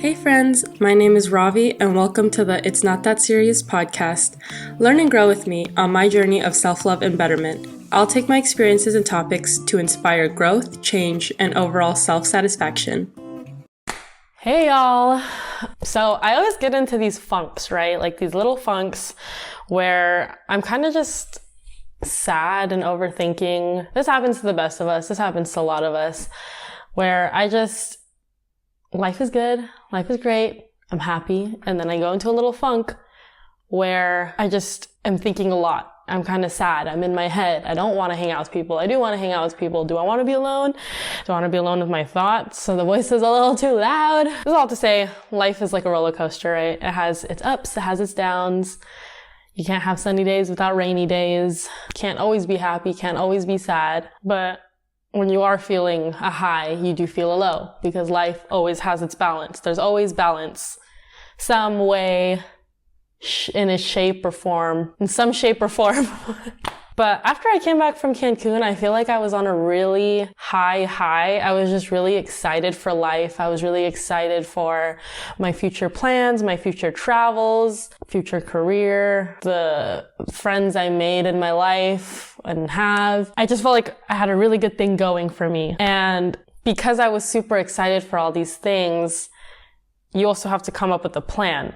Hey friends, my name is Ravi and welcome to the It's Not That Serious podcast. Learn and grow with me on my journey of self-love and betterment. I'll take my experiences and topics to inspire growth, change, and overall self-satisfaction. Hey y'all. So I always get into these funks, right? Like these little funks where I'm kind of just sad and overthinking. This happens to the best of us. This happens to a lot of us where life is good. Life is great. I'm happy. And then I go into a little funk where I just am thinking a lot. I'm kind of sad. I'm in my head. I don't want to hang out with people. I do want to hang out with people. Do I want to be alone? Do I want to be alone with my thoughts? So the voice is a little too loud. This is all to say, life is like a roller coaster, right? It has its ups. It has its downs. You can't have sunny days without rainy days. Can't always be happy. Can't always be sad. But when you are feeling a high, you do feel a low because life always has its balance. There's always balance. Some way, in a shape or form, in some shape or form. But after I came back from Cancun, I feel like I was on a really high. I was just really excited for life. I was really excited for my future plans, my future travels, future career, the friends I made in my life and have. I just felt like I had a really good thing going for me. And because I was super excited for all these things, you also have to come up with a plan.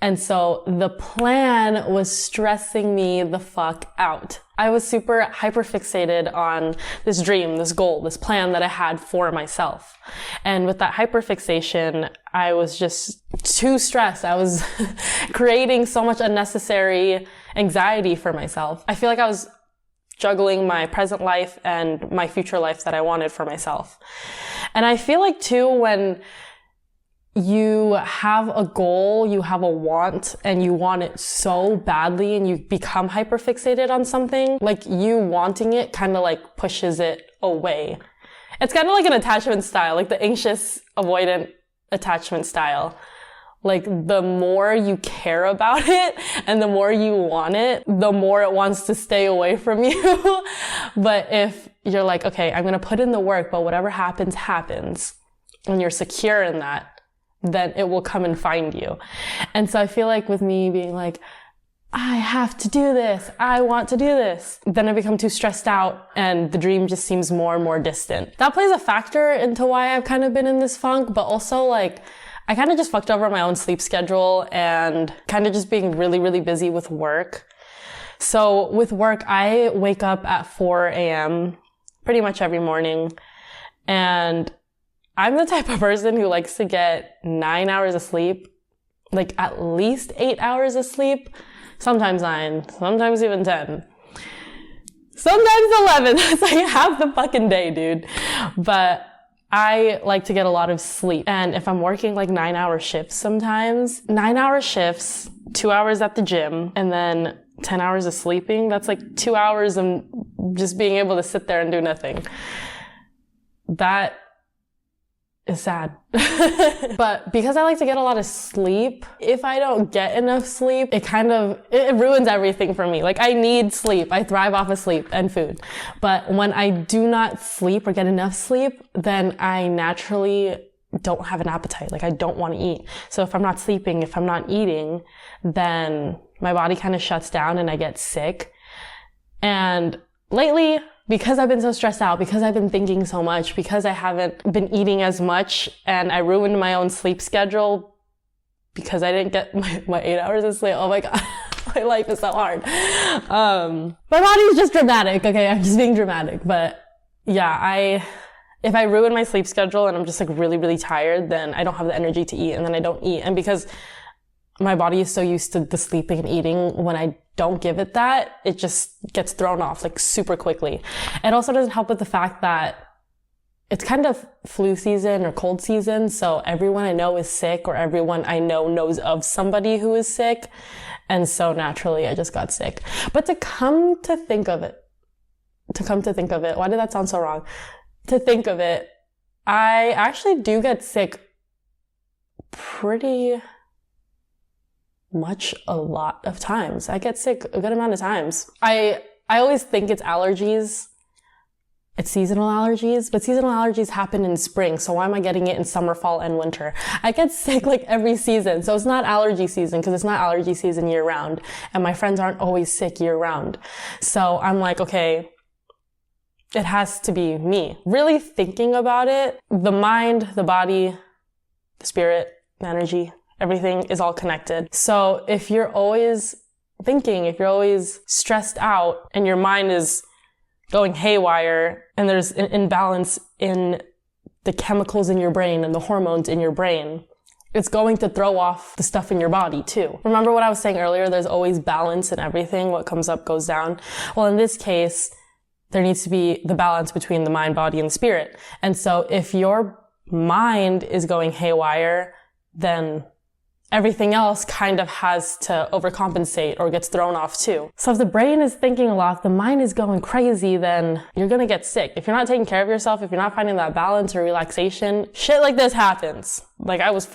And so the plan was stressing me the fuck out. I was super hyperfixated on this dream, this goal, this plan that I had for myself. And with that hyperfixation, I was just too stressed. I was creating so much unnecessary anxiety for myself. I feel like I was juggling my present life and my future life that I wanted for myself. And I feel like too, when you have a goal, you have a want, and you want it so badly and you become hyperfixated on something, like you wanting it kind of like pushes it away. It's kind of like an attachment style, like the anxious avoidant attachment style. Like the more you care about it and the more you want it, the more it wants to stay away from you. But if you're like, okay, I'm going to put in the work, but whatever happens, happens, and you're secure in that, then it will come and find you. And so I feel like with me being like, I have to do this, I want to do this, then I become too stressed out and the dream just seems more and more distant. That plays a factor into why I've kind of been in this funk, but also like, I kind of just fucked over my own sleep schedule and kind of just being really, really busy with work. So with work, I wake up at 4 a.m. pretty much every morning, and I'm the type of person who likes to get 9 hours of sleep, like at least 8 hours of sleep, sometimes 9, sometimes even 10, sometimes 11. It's like half the fucking day, dude. But I like to get a lot of sleep. And if I'm working like 9-hour shifts sometimes, 9-hour shifts, 2 hours at the gym, and then 10 hours of sleeping, that's like 2 hours of just being able to sit there and do nothing. That is sad. But because I like to get a lot of sleep, if I don't get enough sleep, it ruins everything for me. Like I need sleep. I thrive off of sleep and food. But when I do not sleep or get enough sleep, then I naturally don't have an appetite. Like I don't want to eat. So if I'm not sleeping, if I'm not eating, then my body kind of shuts down and I get sick. And lately, because I've been so stressed out, because I've been thinking so much, because I haven't been eating as much, and I ruined my own sleep schedule because I didn't get my 8 hours of sleep. Oh my God, my life is so hard. My body is just dramatic. Okay, I'm just being dramatic. But yeah, if I ruin my sleep schedule and I'm just like really, really tired, then I don't have the energy to eat, and then I don't eat. And because my body is so used to the sleeping and eating, when I don't give it that, it just gets thrown off like super quickly. It also doesn't help with the fact that it's kind of flu season or cold season. So everyone I know is sick, or everyone I know knows of somebody who is sick. And so naturally I just got sick. But to come to think of it, why did that sound so wrong? To think of it, I actually do get sick pretty much a lot of times. I get sick a good amount of times. I always think it's allergies, it's seasonal allergies, but seasonal allergies happen in spring. So why am I getting it in summer, fall, and winter? I get sick like every season. So it's not allergy season because it's not allergy season year round. And my friends aren't always sick year round. So I'm like, okay, it has to be me. Really thinking about it, the mind, the body, the spirit, the energy, everything is all connected. So if you're always thinking, if you're always stressed out and your mind is going haywire and there's an imbalance in the chemicals in your brain and the hormones in your brain, it's going to throw off the stuff in your body too. Remember what I was saying earlier? There's always balance in everything. What comes up goes down. Well, in this case, there needs to be the balance between the mind, body, and spirit. And so if your mind is going haywire, then everything else kind of has to overcompensate or gets thrown off too. So if the brain is thinking a lot, if the mind is going crazy, then you're gonna get sick. If you're not taking care of yourself, if you're not finding that balance or relaxation, shit like this happens. Like I was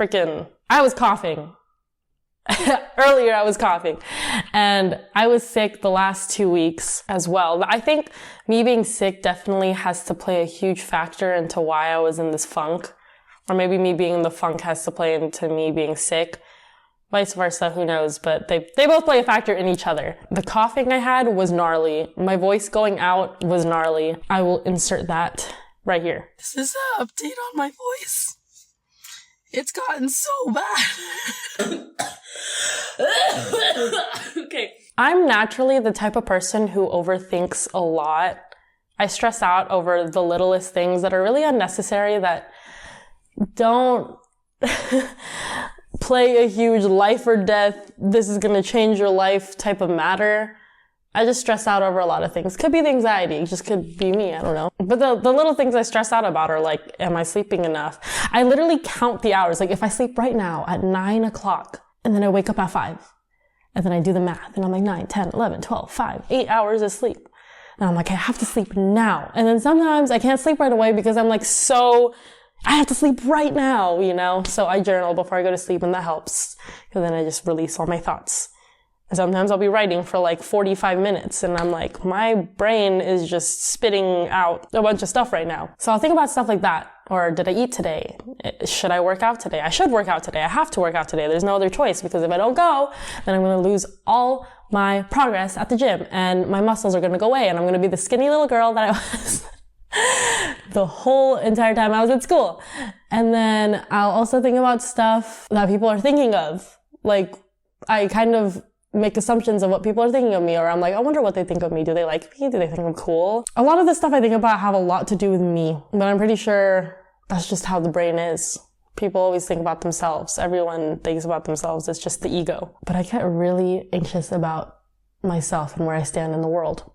coughing. Earlier I was coughing. And I was sick the last 2 weeks as well. I think me being sick definitely has to play a huge factor into why I was in this funk. Or maybe me being in the funk has to play into me being sick. Vice versa, who knows? But they both play a factor in each other. The coughing I had was gnarly. My voice going out was gnarly. I will insert that right here. This is an update on my voice. It's gotten so bad. Okay. I'm naturally the type of person who overthinks a lot. I stress out over the littlest things that are really unnecessary, that don't play a huge life or death, this is going to change your life type of matter. I just stress out over a lot of things. Could be the anxiety, it just could be me, I don't know. But the little things I stress out about are like, am I sleeping enough? I literally count the hours. Like if I sleep right now at 9 o'clock and then I wake up at 5 and then I do the math and I'm like 9, 10, 11, 12, 5, 8 hours of sleep. And I'm like, I have to sleep now. And then sometimes I can't sleep right away because I'm like I have to sleep right now, you know? So I journal before I go to sleep and that helps. Because then I just release all my thoughts. And sometimes I'll be writing for like 45 minutes and I'm like, my brain is just spitting out a bunch of stuff right now. So I'll think about stuff like that. Or did I eat today? Should I work out today? I should work out today. I have to work out today. There's no other choice because if I don't go, then I'm going to lose all my progress at the gym and my muscles are going to go away and I'm going to be the skinny little girl that I was the whole entire time I was at school. And then I'll also think about stuff that people are thinking of. Like, I kind of make assumptions of what people are thinking of me, or I'm like, I wonder what they think of me. Do they like me? Do they think I'm cool? A lot of the stuff I think about have a lot to do with me, but I'm pretty sure that's just how the brain is. People always think about themselves. Everyone thinks about themselves. It's just the ego. But I get really anxious about myself and where I stand in the world.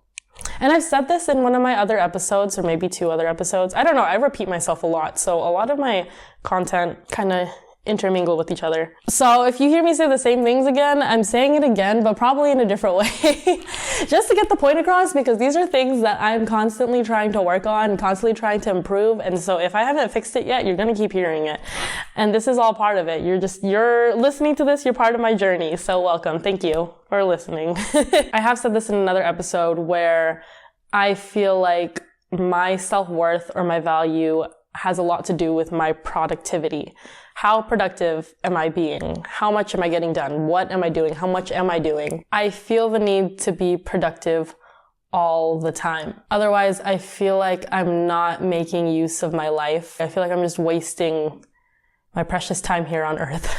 And I've said this in one of my other episodes, or maybe 2 other episodes. I don't know. I repeat myself a lot. So a lot of my content kind of intermingle with each other. So if you hear me say the same things again, I'm saying it again, but probably in a different way. Just to get the point across, because these are things that I'm constantly trying to work on, constantly trying to improve. And so if I haven't fixed it yet, you're going to keep hearing it. And this is all part of it. You're listening to this. You're part of my journey. So welcome. Thank you for listening. I have said this in another episode where I feel like my self-worth or my value has a lot to do with my productivity. How productive am I being? How much am I getting done? What am I doing? How much am I doing? I feel the need to be productive all the time. Otherwise, I feel like I'm not making use of my life. I feel like I'm just wasting my precious time here on earth.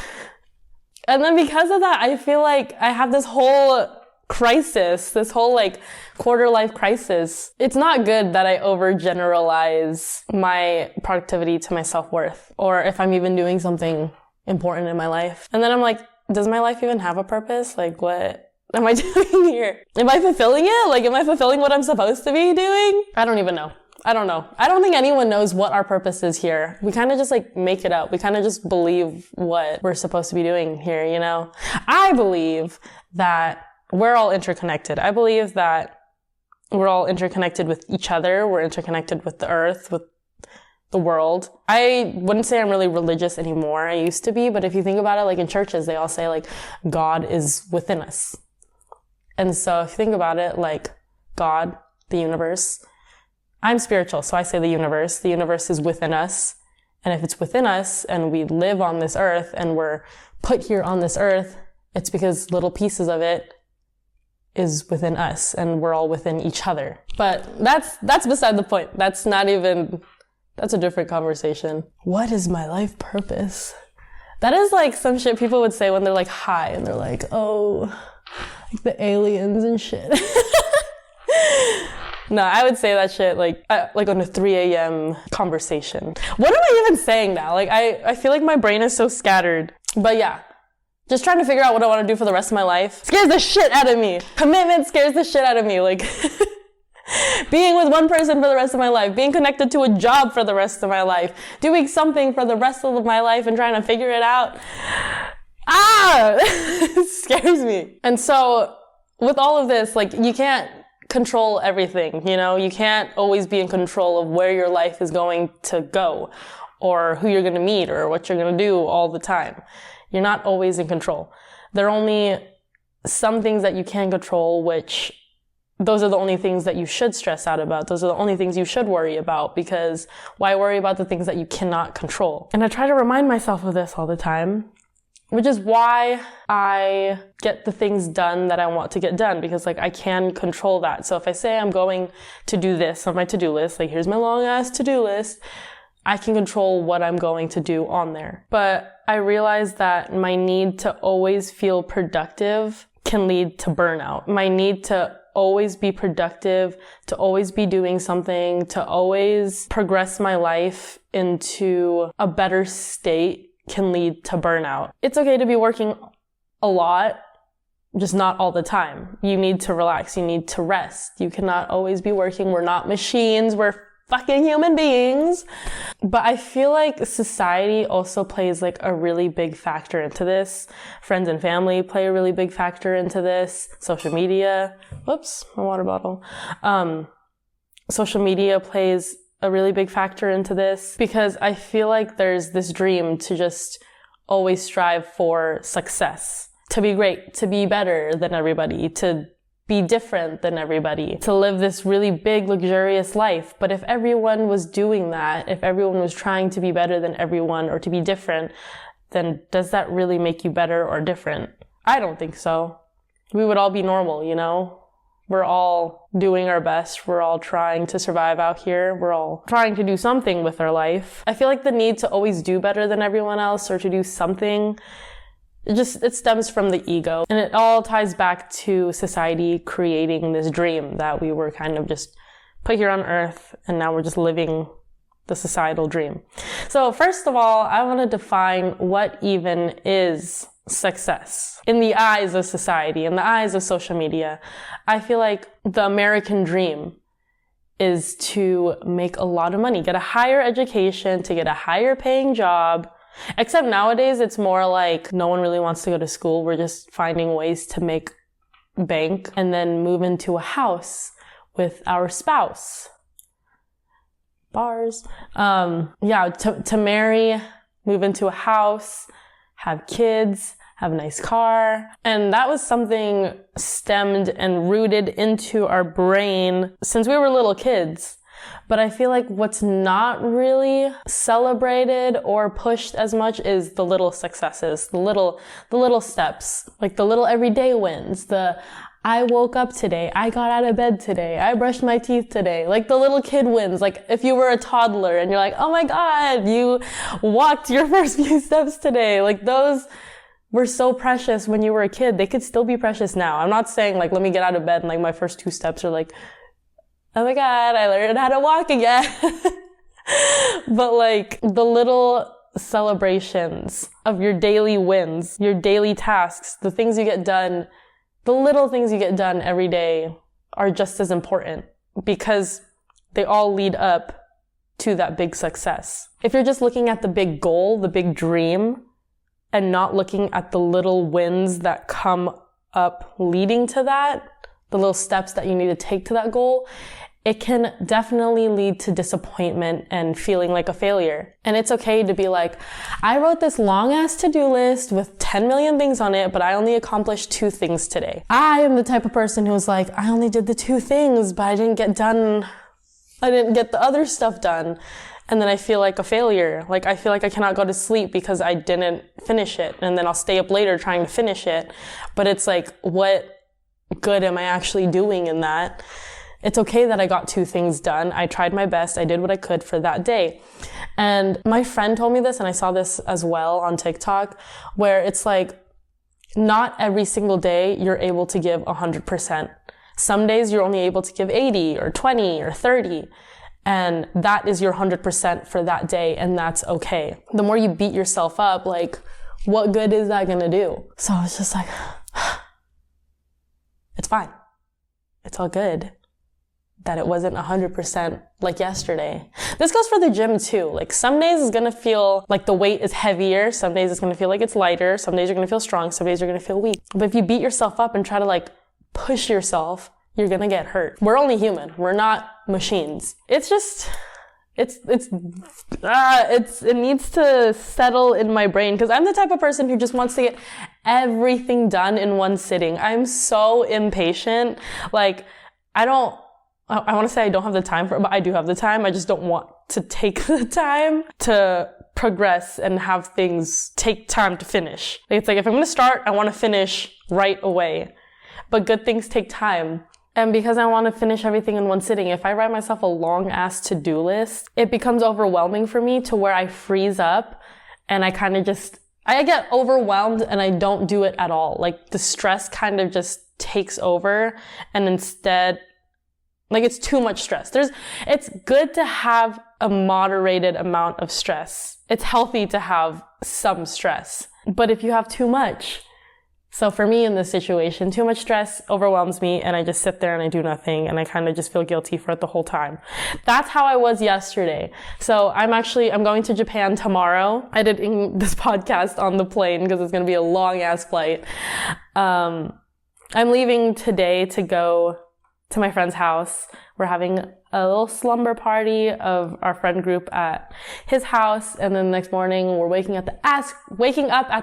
And then because of that, I feel like I have this whole crisis, this whole like quarter life crisis. It's not good that I overgeneralize my productivity to my self-worth, or if I'm even doing something important in my life. And then I'm like, does my life even have a purpose? Like, what am I doing here? Am I fulfilling it? Like, am I fulfilling what I'm supposed to be doing? I don't even know. I don't know. I don't think anyone knows what our purpose is here. We kind of just like make it up. We kind of just believe what we're supposed to be doing here, you know? I believe that we're all interconnected. I believe that we're all interconnected with each other. We're interconnected with the earth, with the world. I wouldn't say I'm really religious anymore. I used to be, but if you think about it, like in churches, they all say like God is within us. And so if you think about it, like God, the universe, I'm spiritual, so I say the universe. The universe is within us. And if it's within us and we live on this earth and we're put here on this earth, it's because little pieces of it is within us and we're all within each other. But that's beside the point. That's a different conversation. What is my life purpose? That is like some shit people would say when they're like high and they're like, oh, like the aliens and shit. No, I would say that shit like on a 3 a.m. conversation. What am I even saying now? Like, I feel like my brain is so scattered. But yeah, just trying to figure out what I want to do for the rest of my life scares the shit out of me. Commitment scares the shit out of me. Like, being with one person for the rest of my life, being connected to a job for the rest of my life, doing something for the rest of my life and trying to figure it out. It scares me. And so with all of this, like, you can't control everything, you know? You can't always be in control of where your life is going to go or who you're going to meet or what you're going to do all the time. You're not always in control. There are only some things that you can control, which those are the only things that you should stress out about. Those are the only things you should worry about, because why worry about the things that you cannot control? And I try to remind myself of this all the time, which is why I get the things done that I want to get done, because like I can control that. So if I say I'm going to do this on my to-do list, like here's my long ass to-do list, I can control what I'm going to do on there. But I realize that my need to always feel productive can lead to burnout. My need to always be productive, to always be doing something, to always progress my life into a better state can lead to burnout. It's okay to be working a lot, just not all the time. You need to relax. You need to rest. You cannot always be working. We're not machines. We're fucking human beings. But I feel like society also plays like a really big factor into this. Friends and family play a really big factor into this. Social media. Whoops, my water bottle. Social media plays a really big factor into this, because I feel like there's this dream to just always strive for success, to be great, to be better than everybody, to be different than everybody, to live this really big, luxurious life. But if everyone was doing that, if everyone was trying to be better than everyone or to be different, then does that really make you better or different? I don't think so. We would all be normal, you know? We're all doing our best. We're all trying to survive out here. We're all trying to do something with our life. I feel like the need to always do better than everyone else or to do something, it stems from the ego. And it all ties back to society creating this dream that we were kind of just put here on earth, and now we're just living the societal dream. So first of all, I want to define what even is success in the eyes of society, in the eyes of social media. I feel like the American dream is to make a lot of money, get a higher education, to get a higher paying job. Except nowadays it's more like no one really wants to go to school. We're just finding ways to make bank and then move into a house with our spouse. Bars. To marry, move into a house, have kids, have a nice car. And that was something stemmed and rooted into our brain since we were little kids. But I feel like what's not really celebrated or pushed as much is the little successes, the little steps, like the little everyday wins, I woke up today, I got out of bed today, I brushed my teeth today, like the little kid wins. Like if you were a toddler and you're like, oh my God, you walked your first few steps today. Like those were so precious when you were a kid. They could still be precious now. I'm not saying like, let me get out of bed and like my first 2 steps are like, oh my God, I learned how to walk again. But like the little celebrations of your daily wins, your daily tasks, the things you get done, the little things you get done every day are just as important, because they all lead up to that big success. If you're just looking at the big goal, the big dream, and not looking at the little wins that come up leading to that, the little steps that you need to take to that goal, it can definitely lead to disappointment and feeling like a failure. And it's okay to be like, I wrote this long ass to-do list with 10 million things on it, but I only accomplished 2 things today. I am the type of person who's like, I only did the 2 things, but I didn't get done I didn't get the other stuff done. And then I feel like a failure. Like I feel like I cannot go to sleep because I didn't finish it. And then I'll stay up later trying to finish it. But it's like, what good am I actually doing in that? It's okay that I got 2 things done. I tried my best. I did what I could for that day. And my friend told me this, and I saw this as well on TikTok, where it's like, not every single day you're able to give 100%. Some days you're only able to give 80 or 20 or 30. And that is your 100% for that day, and that's okay. The more you beat yourself up, like, what good is that gonna do? So I was just like, it's fine. It's all good that it wasn't 100% like yesterday. This goes for the gym too. Like some days it's gonna feel like the weight is heavier. Some days it's gonna feel like it's lighter. Some days you're gonna feel strong. Some days you're gonna feel weak. But if you beat yourself up and try to like push yourself, you're gonna get hurt. We're only human. We're not machines. It's just, it needs to settle in my brain because I'm the type of person who just wants to get everything done in one sitting. I'm so impatient. Like, I want to say I don't have the time for it, but I do have the time. I just don't want to take the time to progress and have things take time to finish. It's like, if I'm going to start, I want to finish right away. But good things take time. And because I want to finish everything in one sitting, if I write myself a long ass to-do list, it becomes overwhelming for me to where I freeze up and I kind of just, I get overwhelmed and I don't do it at all. Like the stress kind of just takes over and instead, like it's too much stress. It's good to have a moderated amount of stress. It's healthy to have some stress. But if you have too much, so for me in this situation, too much stress overwhelms me and I just sit there and I do nothing and I kind of just feel guilty for it the whole time. That's how I was yesterday. So I'm going to Japan tomorrow. I did this podcast on the plane because it's going to be a long ass flight. I'm leaving today to go to my friend's house. We're having a little slumber party of our friend group at his house. And then the next morning we're waking up at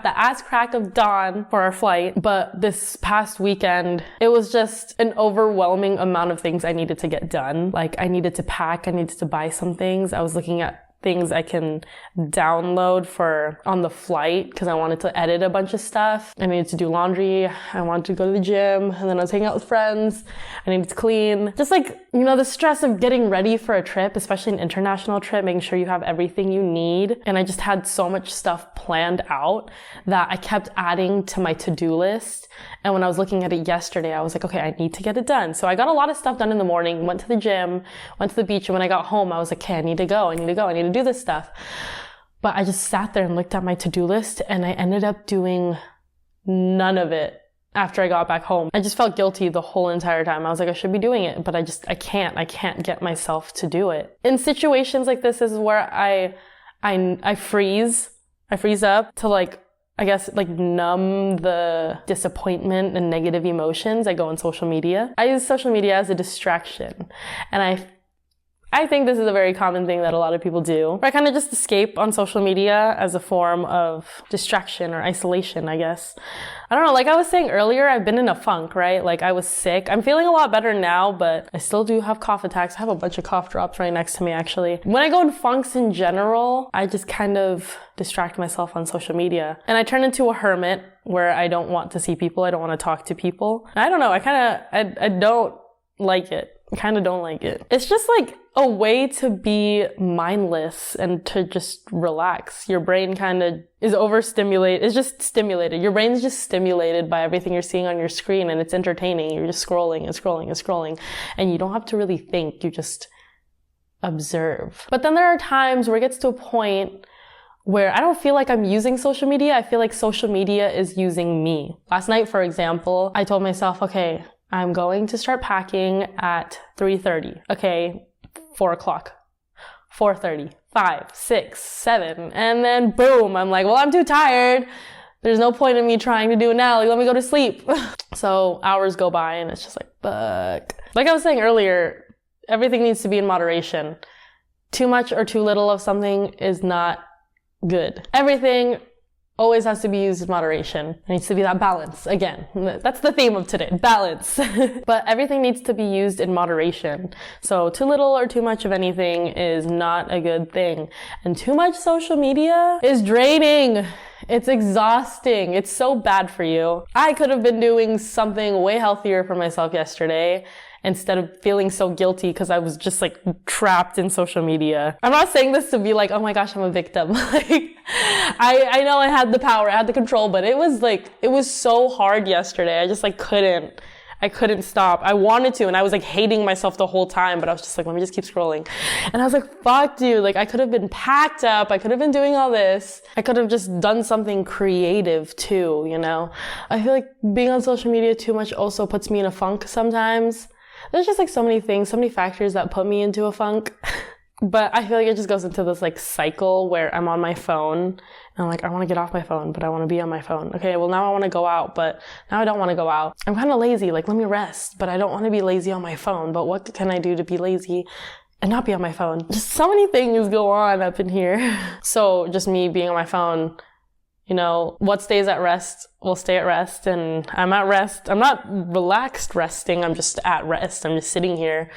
the ass crack of dawn for our flight. But this past weekend, it was just an overwhelming amount of things I needed to get done. Like I needed to pack, I needed to buy some things. I was looking at things I can download for on the flight because I wanted to edit a bunch of stuff. I needed to do laundry. I wanted to go to the gym and then I was hanging out with friends. I needed to clean. Just like, the stress of getting ready for a trip, especially an international trip, making sure you have everything you need. And I just had so much stuff planned out that I kept adding to my to-do list. And when I was looking at it yesterday, I was like, okay, I need to get it done. So I got a lot of stuff done in the morning, went to the gym, went to the beach. And when I got home, I was like, okay, I need to do this stuff. But I just sat there and looked at my to-do list and I ended up doing none of it after I got back home. I just felt guilty the whole entire time. I was like, I should be doing it, but I can't get myself to do it. In situations like this is where I freeze up to numb the disappointment and negative emotions. I go on social media. I use social media as a distraction. And I think this is a very common thing that a lot of people do. I kind of just escape on social media as a form of distraction or isolation, I guess. I don't know, like I was saying earlier, I've been in a funk, right? Like I was sick. I'm feeling a lot better now, but I still do have cough attacks. I have a bunch of cough drops right next to me, actually. When I go in funks in general, I just kind of distract myself on social media. And I turn into a hermit where I don't want to see people. I don't want to talk to people. I don't know. I don't like it. I kind of don't like it. It's just like a way to be mindless and to just relax. Your brain kind of is overstimulated. It's just stimulated. Your brain's just stimulated by everything you're seeing on your screen and it's entertaining. You're just scrolling and scrolling and scrolling and you don't have to really think. You just observe. But then there are times where it gets to a point where I don't feel like I'm using social media. I feel like social media is using me. Last night, for example, I told myself, okay, I'm going to start packing at 3:30. Okay, 4 o'clock, 4:30, 5, 6, 7, and then boom, I'm like, well, I'm too tired. There's no point in me trying to do it now. Like, let me go to sleep. So hours go by and it's just like, fuck. Like I was saying earlier, everything needs to be in moderation. Too much or too little of something is not good. Everything always has to be used in moderation. There needs to be that balance. Again, that's the theme of today, balance. But everything needs to be used in moderation. So too little or too much of anything is not a good thing. And too much social media is draining. It's exhausting. It's so bad for you. I could have been doing something way healthier for myself yesterday instead of feeling so guilty because I was just like trapped in social media. I'm not saying this to be like, oh my gosh, I'm a victim. Like, I know I had the power, I had the control, but it was so hard yesterday. I just like I couldn't stop. I wanted to, and I was like hating myself the whole time, but I was just like, let me just keep scrolling. And I was like, fuck dude, like I could have been packed up. I could have been doing all this. I could have just done something creative too, you know? I feel like being on social media too much also puts me in a funk sometimes. There's just like so many things, so many factors that put me into a funk. But I feel like it just goes into this like cycle where I'm on my phone and I'm like, I want to get off my phone, but I want to be on my phone. Okay, well now I want to go out, but now I don't want to go out. I'm kind of lazy, like let me rest, but I don't want to be lazy on my phone. But what can I do to be lazy and not be on my phone? Just so many things go on up in here. So just me being on my phone, you know, what stays at rest will stay at rest, and I'm at rest. I'm not relaxed resting, I'm just at rest. I'm just sitting here.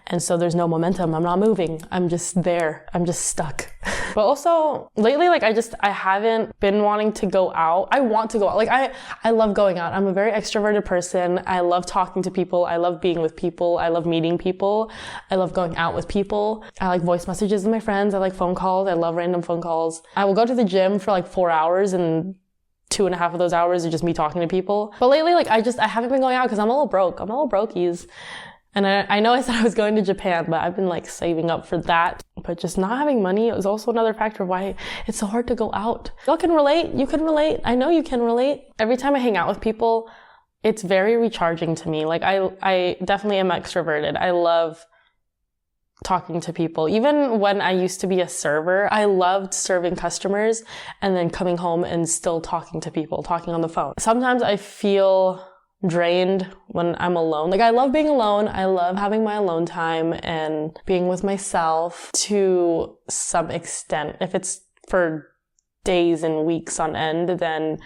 And so there's no momentum. I'm not moving. I'm just there. I'm just stuck. But also lately, like I haven't been wanting to go out. I want to go out. Like I love going out. I'm a very extroverted person. I love talking to people. I love being with people. I love meeting people. I love going out with people. I like voice messages with my friends. I like phone calls. I love random phone calls. I will go to the gym for like 4 hours, and 2.5 of those hours are just me talking to people. But lately, like I haven't been going out because I'm a little broke. I'm a little brokies. And I know I said I was going to Japan, but I've been like saving up for that. But just not having money is also another factor of why it's so hard to go out. Y'all can relate. You can relate. I know you can relate. Every time I hang out with people, it's very recharging to me. Like I definitely am extroverted. I love talking to people. Even when I used to be a server, I loved serving customers and then coming home and still talking to people, talking on the phone. Sometimes I feel drained when I'm alone. Like I love being alone. I love having my alone time and being with myself to some extent. If it's for days and weeks on end, then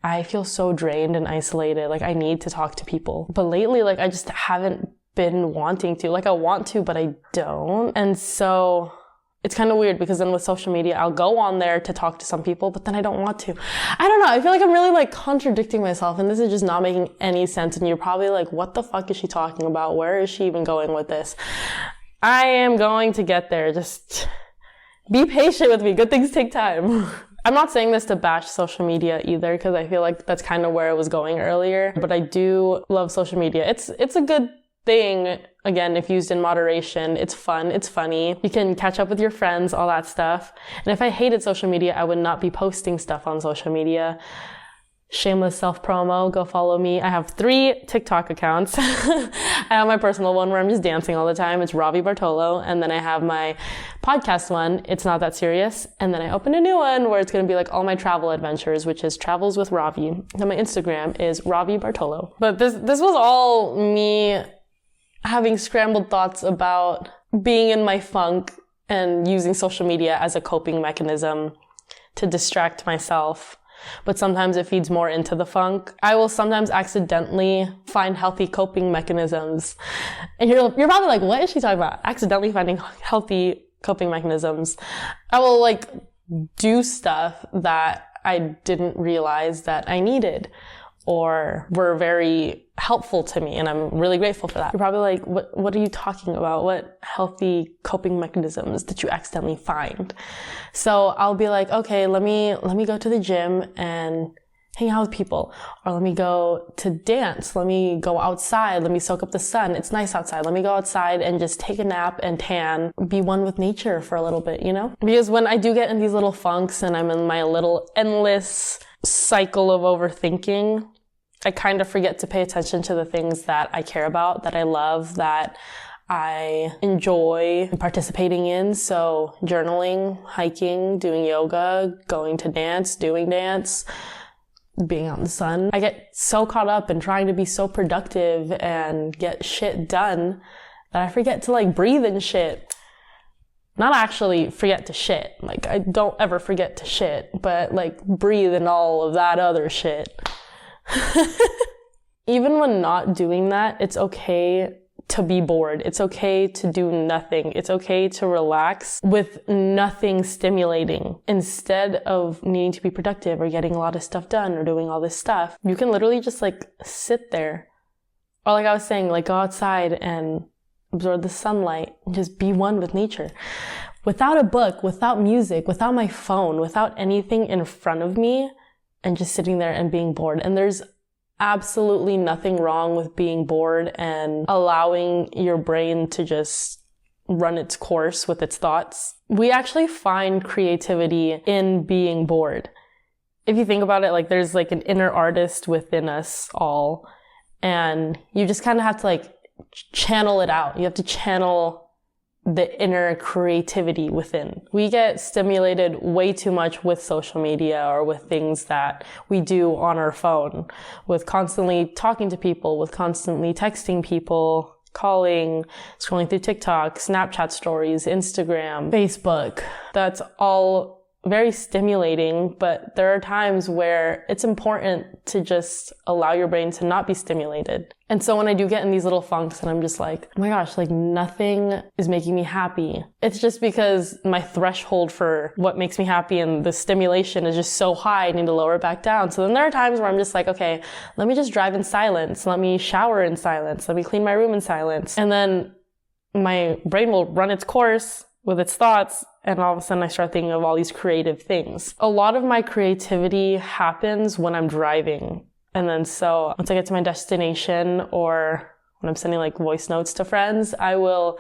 I feel so drained and isolated. Like I need to talk to people. But lately, like I just haven't been wanting to. Like I want to, but I don't. And so it's kind of weird because then with social media, I'll go on there to talk to some people, but then I don't want to. I don't know. I feel like I'm really like contradicting myself, and this is just not making any sense. And you're probably like, what the fuck is she talking about? Where is she even going with this? I am going to get there. Just be patient with me. Good things take time. I'm not saying this to bash social media either, because I feel like that's kind of where I was going earlier, but I do love social media. It's a good thing. Again, if used in moderation, it's fun, it's funny. You can catch up with your friends, all that stuff. And if I hated social media, I would not be posting stuff on social media. Shameless self-promo, go follow me. I have 3 TikTok accounts. I have my personal one where I'm just dancing all the time. It's Ravi Bartolo. And then I have my podcast one, It's Not That Serious. And then I opened a new one where it's going to be like all my travel adventures, which is Travels with Ravi. And my Instagram is Ravi Bartolo. But this was all me having scrambled thoughts about being in my funk and using social media as a coping mechanism to distract myself. But sometimes it feeds more into the funk. I will sometimes accidentally find healthy coping mechanisms. And you're probably like, what is she talking about? Accidentally finding healthy coping mechanisms. I will like do stuff that I didn't realize that I needed or were very helpful to me, and I'm really grateful for that. You're probably like, what are you talking about? What healthy coping mechanisms did you accidentally find? So I'll be like, okay, let me go to the gym and hang out with people, or let me go to dance, let me go outside, let me soak up the sun. It's nice outside. Let me go outside and just take a nap and tan, be one with nature for a little bit, you know? Because when I do get in these little funks and I'm in my little endless cycle of overthinking, I kind of forget to pay attention to the things that I care about, that I love, that I enjoy participating in. So journaling, hiking, doing yoga, going to dance, doing dance, being out in the sun. I get so caught up in trying to be so productive and get shit done that I forget to like breathe and shit. not actually forget to shit. Like, I don't ever forget to shit, but like breathe and all of that other shit. Even when not doing that, it's okay to be bored. It's okay to do nothing. It's okay to relax with nothing stimulating. Instead of needing to be productive or getting a lot of stuff done or doing all this stuff, you can literally just like sit there. Or like I was saying, like go outside and absorb the sunlight and just be one with nature. Without a book, without music, without my phone, without anything in front of me, and just sitting there and being bored. And there's absolutely nothing wrong with being bored and allowing your brain to just run its course with its thoughts. We actually find creativity in being bored. If you think about it, like there's like an inner artist within us all, and you just kind of have to like channel it out. You have to channel the inner creativity within. We get stimulated way too much with social media or with things that we do on our phone, with constantly talking to people, with constantly texting people, calling, scrolling through TikTok, Snapchat stories, Instagram, Facebook. That's all very stimulating, but there are times where it's important to just allow your brain to not be stimulated. And so when I do get in these little funks and I'm just like, oh my gosh, like nothing is making me happy, it's just because my threshold for what makes me happy and the stimulation is just so high, I need to lower it back down. So then there are times where I'm just like, okay, let me just drive in silence. Let me shower in silence. Let me clean my room in silence. And then my brain will run its course with its thoughts, and all of a sudden I start thinking of all these creative things. A lot of my creativity happens when I'm driving. And then so once I get to my destination or when I'm sending like voice notes to friends, I will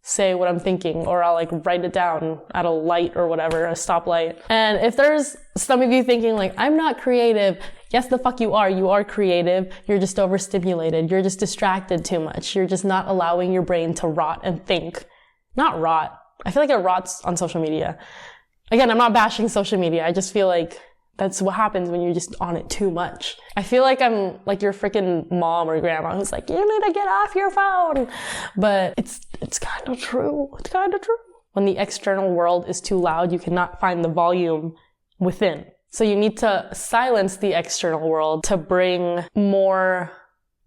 say what I'm thinking, or I'll like write it down at a light or whatever, a stoplight. And if there's some of you thinking like, I'm not creative, yes, the fuck you are. You are creative. You're just overstimulated. You're just distracted too much. You're just not allowing your brain to rot and think. Not rot. I feel like it rots on social media. Again, I'm not bashing social media. I just feel like that's what happens when you're just on it too much. I feel like I'm like your freaking mom or grandma who's like, you need to get off your phone. But it's kind of true. It's kind of true. When the external world is too loud, you cannot find the volume within. So you need to silence the external world to bring more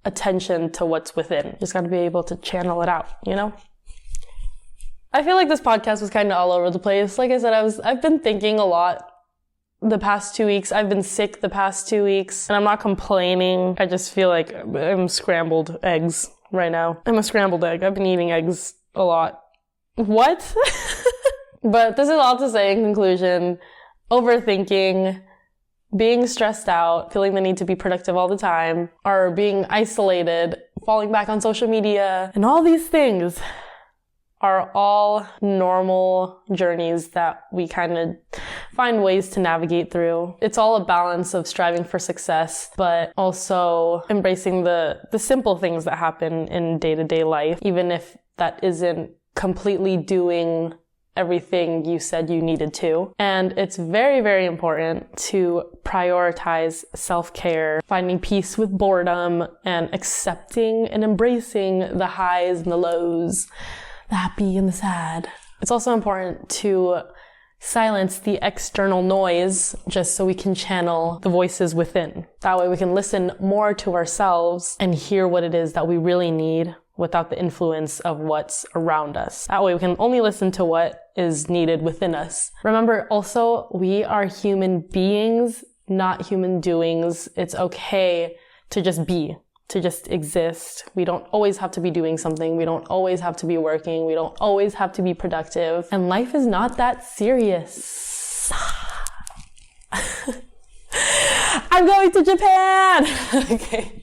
attention to what's within. You just got to be able to channel it out, you know? I feel like this podcast was kind of all over the place. Like I said, I've been thinking a lot the past 2 weeks. I've been sick the past 2 weeks, and I'm not complaining. I just feel like I'm scrambled eggs right now. I'm a scrambled egg. I've been eating eggs a lot. What? But this is all to say in conclusion, overthinking, being stressed out, feeling the need to be productive all the time, or being isolated, falling back on social media, and all these things are all normal journeys that we kind of find ways to navigate through. It's all a balance of striving for success, but also embracing the simple things that happen in day-to-day life, even if that isn't completely doing everything you said you needed to. And it's very, very important to prioritize self-care, finding peace with boredom, and accepting and embracing the highs and the lows, the happy and the sad. It's also important to silence the external noise just so we can channel the voices within. That way we can listen more to ourselves and hear what it is that we really need without the influence of what's around us. That way we can only listen to what is needed within us. Remember also, we are human beings, not human doings. It's okay to just be, to just exist. We don't always have to be doing something. We don't always have to be working. We don't always have to be productive. And life is not that serious. I'm going to Japan! Okay.